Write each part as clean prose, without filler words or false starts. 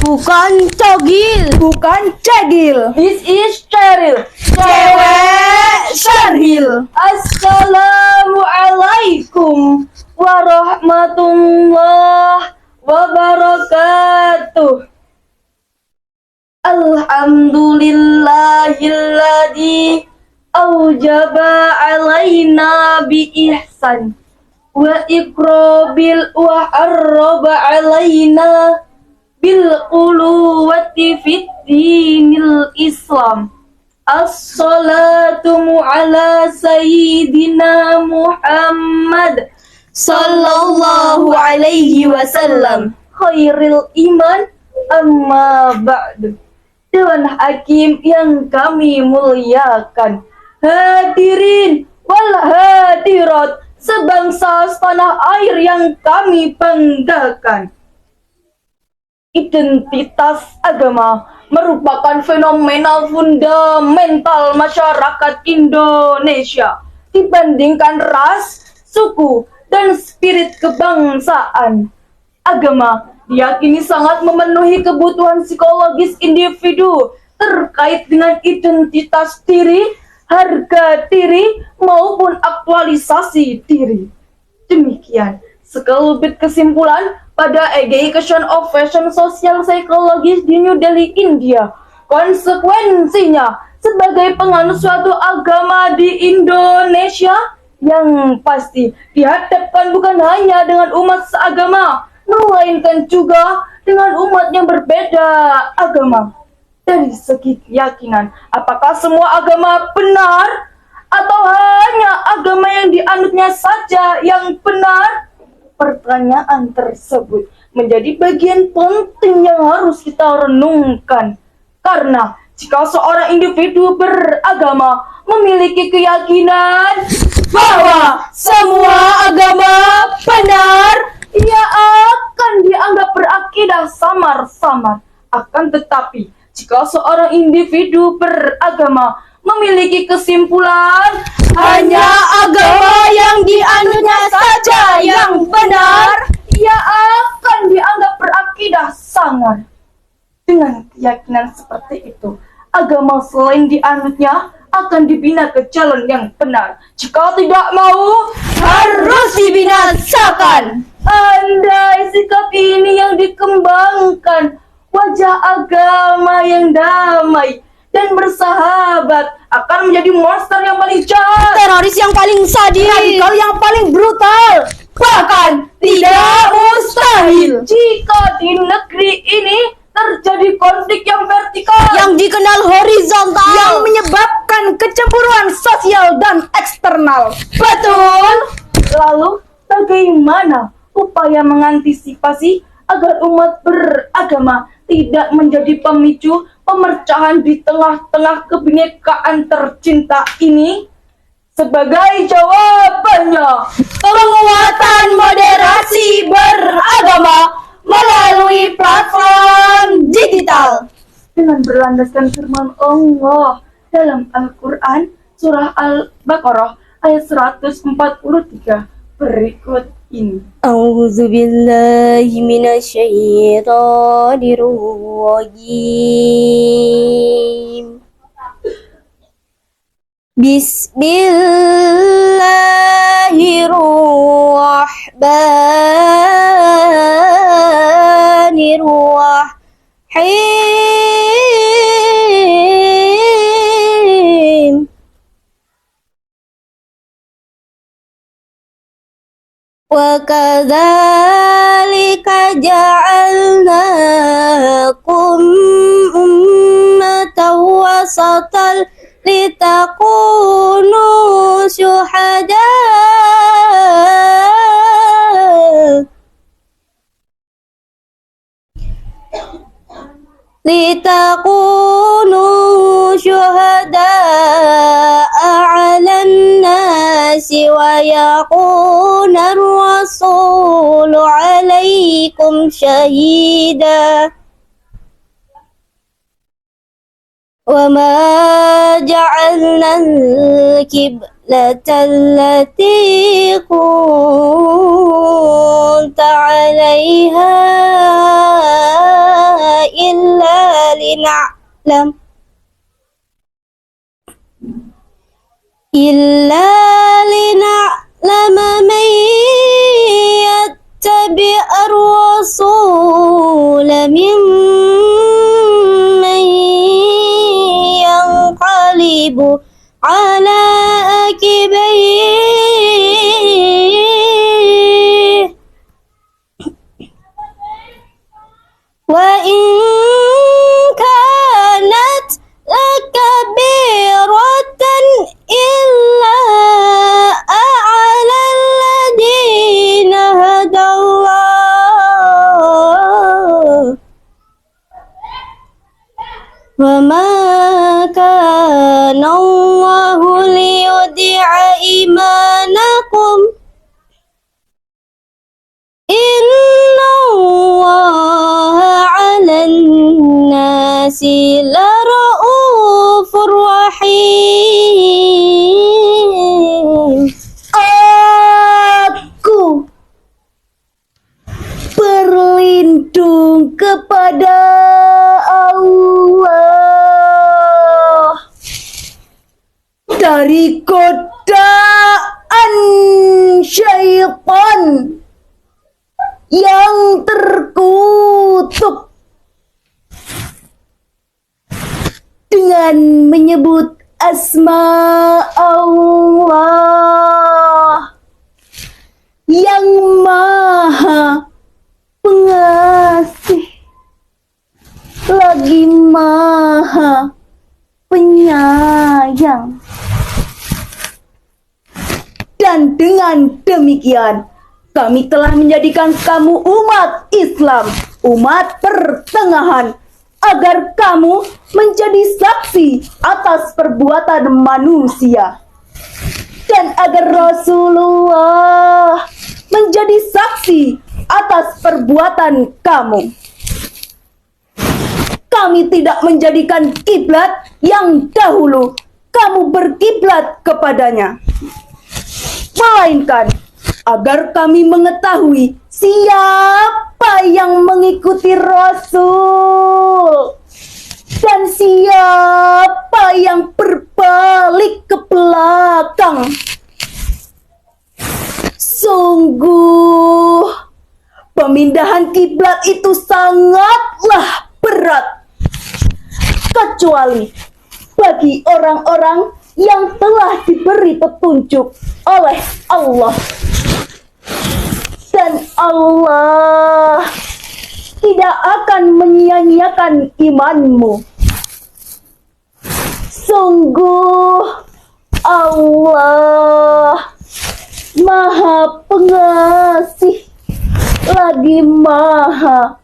Bukan cogil. Bukan cegil. This is Cheryl. Cewek Syarhil. Assalamualaikum warahmatullahi wabarakatuh. Alhamdulillahilladzi aujaba alaina bi ihsan wa ikrabil wa arraba alaina bil quluwati fid dinil Islam. As-salatu ala sayyidina Muhammad sallallahu alaihi wasallam, khairil iman amma ba'du. Dewan Hakim yang kami muliakan, hadirin wal hadirat sebangsa setanah air yang kami banggakan. Identitas agama merupakan fenomena fundamental masyarakat Indonesia dibandingkan ras, suku, dan spirit kebangsaan. Agama diyakini sangat memenuhi kebutuhan psikologis individu terkait dengan identitas diri, harga diri, maupun aktualisasi diri. Demikian sekelumit kesimpulan pada Education of Fashion Social Psychology di New Delhi, India. Konsekuensinya, sebagai penganut suatu agama di Indonesia, yang pasti dihadapkan bukan hanya dengan umat seagama, melainkan juga dengan umat yang berbeda agama. Dari segi keyakinan, apakah semua agama benar atau hanya agama yang dianutnya saja yang benar? Pertanyaan tersebut menjadi bagian penting yang harus kita renungkan. Karena jika seorang individu beragama memiliki keyakinan bahwa semua agama benar, ia akan dianggap berakidah samar-samar. Akan tetapi, jika seorang individu beragama memiliki kesimpulan hanya agama yang dianutnya saja yang benar, ia akan dianggap berakidah sangar. Dengan keyakinan seperti itu, agama selain dianutnya akan dibina ke jalan yang benar. Jika tidak mau, harus dibinasakan. Andai sikap ini yang dikembangkan, wajah agama yang damai dan bersahabat akan menjadi monster yang paling jahat, Teroris yang paling sadis, radikal yang paling brutal, bahkan tidak mustahil jika di negeri ini terjadi konflik yang vertikal yang dikenal horizontal, Yang menyebabkan kecemburuan sosial dan eksternal. betul. Lalu bagaimana upaya mengantisipasi agar umat beragama tidak menjadi pemicu pemercahan di tengah-tengah kebinekaan tercinta ini? Sebagai jawabannya, penguatan moderasi beragama melalui platform digital dengan berlandaskan firman Allah dalam Al-Quran surah Al-Baqarah ayat 143 berikut ini. A'udzu billahi minasyaitonir rajim. Bismillahirrahmanirrahim. Wa kadzalika ja'alnakum ummatan wasatan litakunu syuhada a'lan nasi wa yakuna ar-rasulu 'alaikum syahida. وما جعلنا القبلة التي كنت عليها إلا لنعلم من يتبع الرسول ممن ينقلب على عقبيه وإن كانت لكبيرة إلا على الذين هدى الله وما كان الله ليضيع إيمانكم إن الله على الناس لرؤوف رحيم. Aku berlindung kepada Allah dari godaan syaitan yang terkutuk dengan menyebut asma Allah yang maha pengasih lagi maha penyayang. Dan dengan demikian kami telah menjadikan kamu umat Islam, umat pertengahan, agar kamu menjadi saksi atas perbuatan manusia, dan agar Rasulullah menjadi saksi atas perbuatan kamu. Kami tidak menjadikan kiblat yang dahulu kamu berkiblat kepadanya, melainkan agar kami mengetahui siapa yang mengikuti Rasul dan siapa yang berbalik ke belakang. Sungguh, pemindahan kiblat itu sangatlah berat, kecuali bagi orang-orang yang telah diberi petunjuk oleh Allah. Dan Allah tidak akan menyia-nyiakan imanmu. Sungguh Allah Maha Pengasih lagi Maha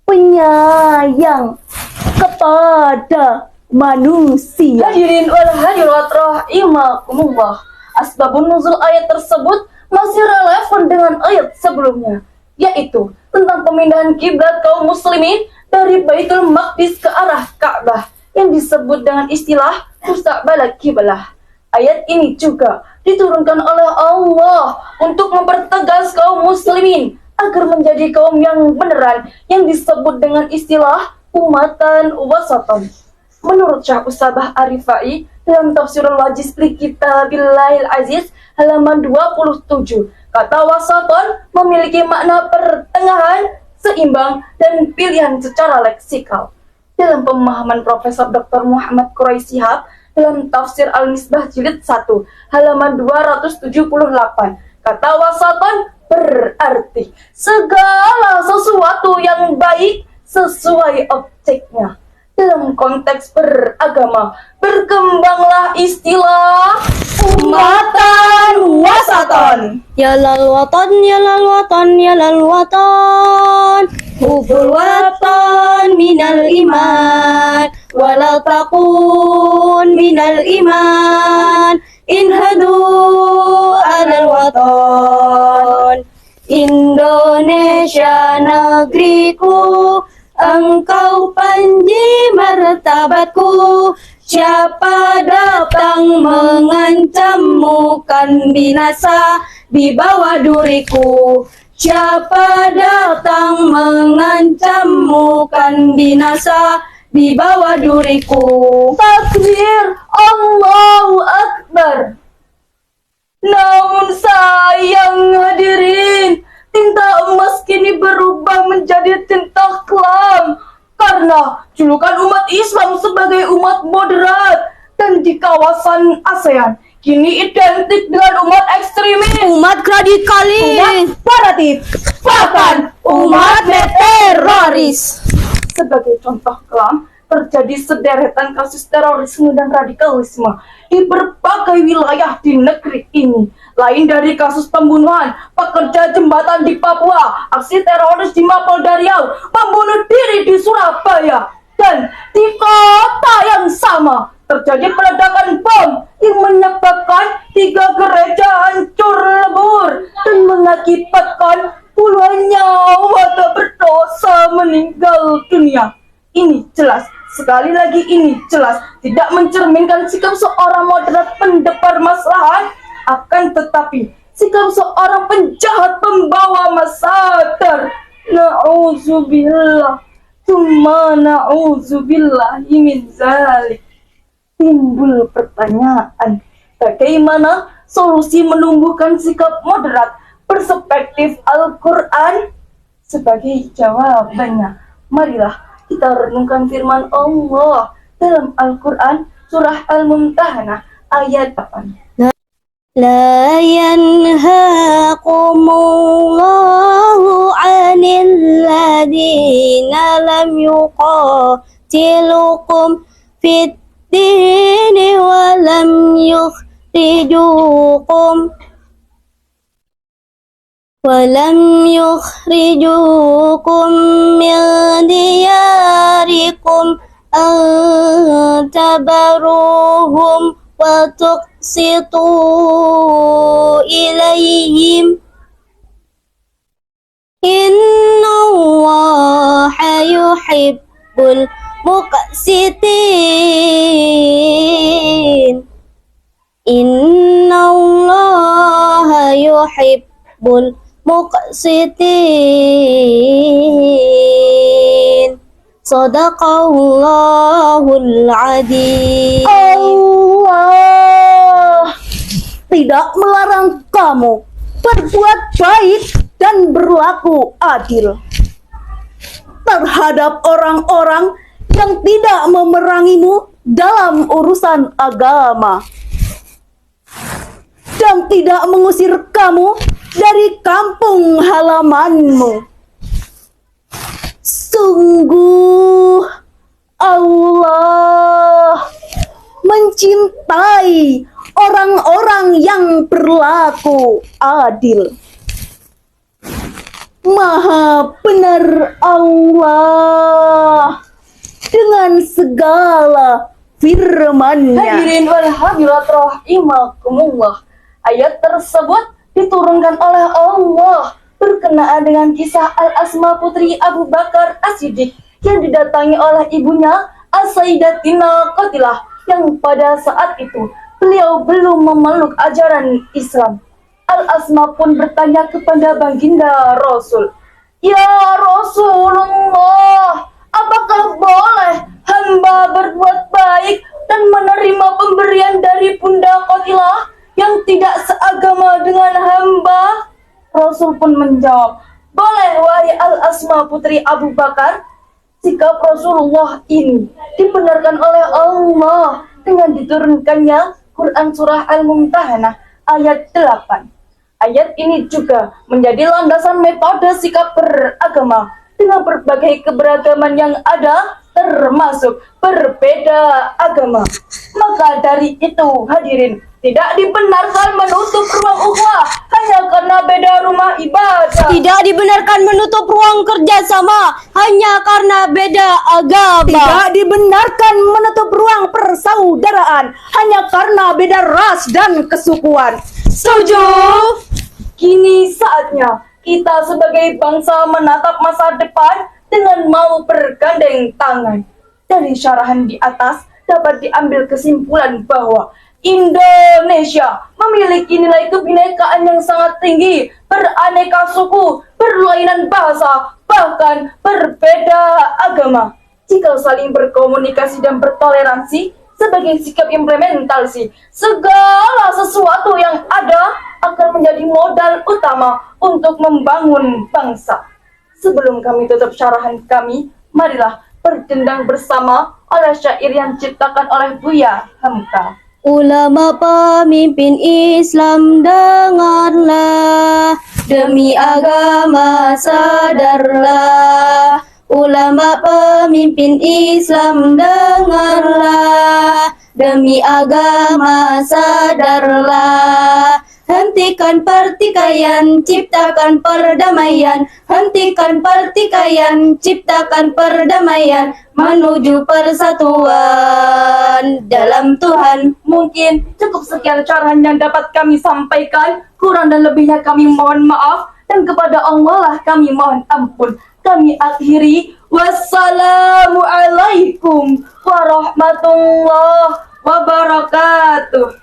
Penyayang kepada manusia. Hadirin wal hadirat rahimakumullah. Asbabun nuzul ayat tersebut masih relevan dengan ayat sebelumnya, yaitu tentang pemindahan kiblat kaum muslimin dari Baitul Maqdis ke arah Ka'bah yang disebut dengan istilah mustaqbal kiblah. Ayat ini juga diturunkan oleh Allah untuk mempertegas kaum muslimin agar menjadi kaum yang beneran yang disebut dengan istilah umatan wasatan. Menurut Syekh Usabah Arifai dalam Tafsirul Wajiz li Kitabillahil Aziz halaman 27, kata wasaton memiliki makna pertengahan, seimbang, dan pilihan secara leksikal. Dalam pemahaman Profesor Dr. Muhammad Quraisy Shihab dalam Tafsir Al-Misbah Jilid 1 halaman 278, kata wasaton berarti segala sesuatu yang baik sesuai objeknya. Dalam konteks beragama, berkembanglah istilah umatan wasaton. Ya lal watan, ya lal watan, ya lal watan, hubul watan minal iman, walau takun minal iman, inhadu alal watan. Indonesia negeriku, engkau panji martabatku, siapa datang mengancam mengancammu kan binasa di bawah duriku. Siapa datang mengancammu kan binasa di bawah duriku. Takbir, Allahu Akbar. Namun sayang hadirin, tinta emas kini berubah menjadi tinta kelam karena julukan umat Islam sebagai umat moderat dan di kawasan ASEAN kini identik dengan umat ekstremis, Umat radikalis, umat fanatik, bahkan umat teroris. Sebagai contoh kelam, terjadi sederetan kasus terorisme dan radikalisme di berbagai wilayah di negeri ini. Lain dari kasus pembunuhan pekerja jembatan di Papua, aksi teroris di Mapolda Riau, pembunuh diri di Surabaya, dan di kota yang sama terjadi peledakan bom yang menyebabkan 3 gereja hancur lebur dan mengakibatkan puluhan nyawa tak berdosa meninggal dunia. Ini jelas, sekali lagi ini jelas tidak mencerminkan sikap seorang moderat pendebar maslahat, akan tetapi sikap seorang penjahat pembawa masalah. Na'udzubillah, tsumma na'udzubillahi min zalik. Timbul pertanyaan, bagaimana solusi menumbuhkan sikap moderat perspektif Al-Quran? Sebagai jawabannya, marilah kita renungkan firman Allah dalam Al-Quran surah Al-Mumtahanah ayat 8. لا ينهاكم الله عن الذين لم يقاتلوكم في الدين ولم يخرجوكم من دياركم أن تبروهم وتقسطوا إليهم إن الله يحب المقسطين إن الله يحب المقسطين Sadaqallahul Adzim. Allah tidak melarang kamu berbuat baik dan berlaku adil terhadap orang-orang yang tidak memerangimu dalam urusan agama dan tidak mengusir kamu dari kampung halamanmu. Sungguh Allah mencintai orang-orang yang berlaku adil. Maha benar Allah dengan segala firman-Nya. Hadirin wal hadirat rahimakumullah. Ayat tersebut diturunkan oleh Allah berkenaan dengan kisah Al-Asma putri Abu Bakar As-Siddiq yang didatangi oleh ibunya As-Sayyidatina Qatilah yang pada saat itu beliau belum memeluk ajaran Islam. Al-Asma pun bertanya kepada baginda Rasul, "Ya Rasulullah, apakah boleh hamba berbuat baik dan menerima pemberian dari Bunda Qatilah yang tidak seagama dengan hamba?" Rasul pun menjawab, "Boleh wahai Al-Asma putri Abu Bakar." Sikap Rasulullah ini dibenarkan oleh Allah dengan diturunkannya Quran surah Al-Mumtahanah ayat 8. Ayat ini juga menjadi landasan metode sikap beragama dengan berbagai keberagaman yang ada, termasuk berbeda agama. Maka dari itu hadirin, tidak dibenarkan menutup ruang ukhuwah hanya karena beda rumah ibadah. Tidak dibenarkan menutup ruang kerjasama hanya karena beda agama. Tidak dibenarkan menutup ruang persaudaraan hanya karena beda ras dan kesukuan. Setuju? Kini saatnya kita sebagai bangsa menatap masa depan dengan mau bergandeng tangan. Dari syarahan di atas dapat diambil kesimpulan bahwa Indonesia memiliki nilai kebinekaan yang sangat tinggi, beraneka suku, berlainan bahasa, bahkan berbeda agama. Jika saling berkomunikasi dan bertoleransi sebagai sikap implementasi, segala sesuatu yang ada akan menjadi modal utama untuk membangun bangsa. Sebelum kami tutup syarahan kami, marilah berdendang bersama oleh syair yang diciptakan oleh Buya Hamka. Ulama pemimpin Islam dengarlah, demi agama sadarlah. Ulama pemimpin Islam dengarlah, demi agama sadarlah. Hentikan pertikaian, ciptakan perdamaian. Hentikan pertikaian, ciptakan perdamaian, menuju persatuan dalam Tuhan. Mungkin cukup sekian carahan yang dapat kami sampaikan. Kurang dan lebihnya kami mohon maaf, dan kepada Allah lah kami mohon ampun. Kami akhiri, wassalamualaikum warahmatullahi wabarakatuh.